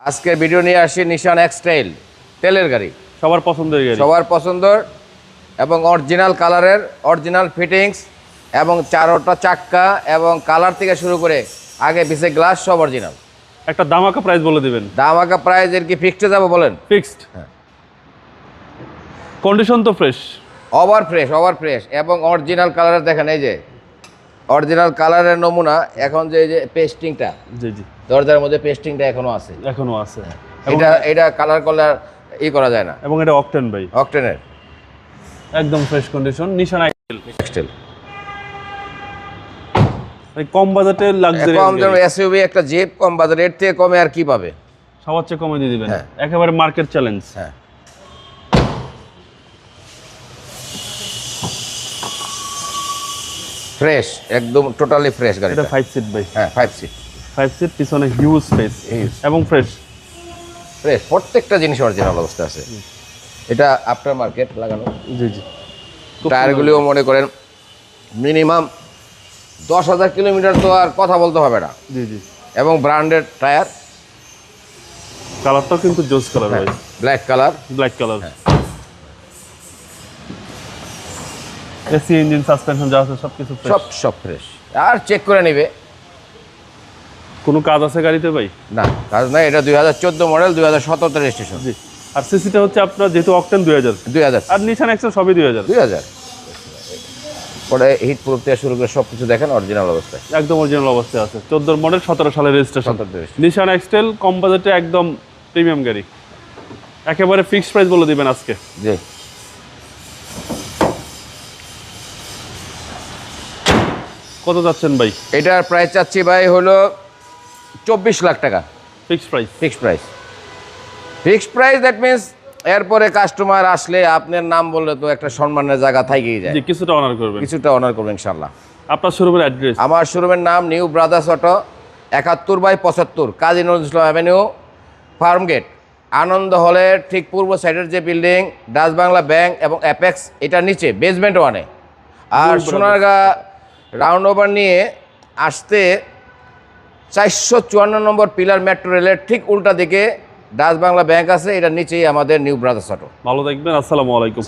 আজকের ভিডিও নিয়ে আসি নিশান এক্সটাইল তেলের গাড়ি, সবার পছন্দের গাড়ি, সবার পছন্দের এবং অরিজিনাল কালারের, অরিজিনাল ফিটিংস এবং চারোটা চাক্কা এবং কালার থেকে শুরু করে আগে পিছে গ্লাস সব অরিজিনাল। একটা দামাকা প্রাইস বলে দিবেন। দামাকা প্রাইস এর কি ফিক্সড যাবো বলেন? ফিক্সড। হ্যাঁ। কন্ডিশন তো ফ্রেশ, ওভার ফ্রেশ এবং অরিজিনাল কালারের দেখেন, এই যে অরিজিনাল কালারের নমুনা। এখন যে এই যে পেস্টিংটা, জি জি, দরজার মধ্যে পেস্টিংটা এখনো আছে, এখনো আছে। এটা কালার করলে ই করা যায় না। এবং এটা অকটেন ভাই, অকটেনের একদম ফ্রেশ কন্ডিশন। নিশান এক্সটাইল কম বাজেটের লাক্সারি, কম যেন এসইউভি একটা জিপ কম বাজারে, এর থেকে কমে আর কি পাবে? সবার চেয়ে কমে দিয়ে দিবেন। হ্যাঁ। একেবারে মার্কেট চ্যালেঞ্জ। হ্যাঁ, ফ্রেশ, একদম টোটালি ফ্রেশ গাড়ি। এটা 5 সিট ভাই। হ্যাঁ, 5 সিট। 5 সিট, পিছনে হিউজ স্পেস এবং ফ্রেশ। প্রত্যেকটা জিনিস অরিজিনাল অবস্থা আছে। এটা আফটার মার্কেট লাগানো। জি জি, টায়ারগুলিও মনে করেন মিনিমাম 10,000 কিলোমিটার, তো আর কথা বলতে হবে না। জি জি, এবং ব্র্যান্ডেড টায়ার, কালারটাও কিন্তু জোস কালার ভাই, black colour. Black colour. AC, engine, suspension যা আছে সবকিছু ফ্রেশ। সব ফ্রেশ। আর চেক করে নেবে। কোনো কাজ আছে গাড়িতে ভাই? না, কাজ নাই। এটা 2014 মডেল, 2017 রেজিস্ট্রেশন। জি। আর সিসিটা হচ্ছে আপনার যেহেতু অকটেন 2000, আর নিশান এক্সেল সবই 2000। পরে হিট প্রুফ থেকে শুরু করে সবকিছু দেখেন অরিজিনাল অবস্থায়, একদম অরিজিনাল অবস্থায় আছে। 14 মডেল, 17 সালের রেজিস্ট্রেশন। নিশান এক্সটেল কম বাজেটে একদম প্রিমিয়াম গাড়ি, একেবারে ফিক্সড প্রাইস বলে দিবেন আজকে। জি। কত যাচ্ছেন ভাই? এটার প্রাইস চাচ্ছি ভাই হলো 24 লাখ টাকা। Fixed price? Fixed price that means এরপরে কাস্টমার আসলে আপনার নাম বললে তো একটা সম্মানের জায়গা থাকেই যায়। জি, কিছুটা অনার করবেন। অনার করবেন ইনশাআল্লাহ। আপনার শোরুমের অ্যাড্রেস? আমার শোরুমের নাম new brothers auto, 71/75 Kazi Nazrul Islam avenue, farm gate, আনন্দ হলের ঠিক পূর্ব সাইডের যে বিল্ডিং, ডাচ বাংলা ব্যাংক এবং অ্যাপেক্স, এটার নিচে বেসমেন্ট 1-এ। আর সোনারগাঁ রাউন্ড ওভার নিয়ে আসতে 454 নম্বর পিলার মেট্রো রেলের ঠিক উল্টা দিকে ডাচ বাংলা ব্যাংক আছে, এটার নিচেই আমাদের নিউ ব্রাদার্স অটো। ভালো থাকবেন, আসসালামু আলাইকুম।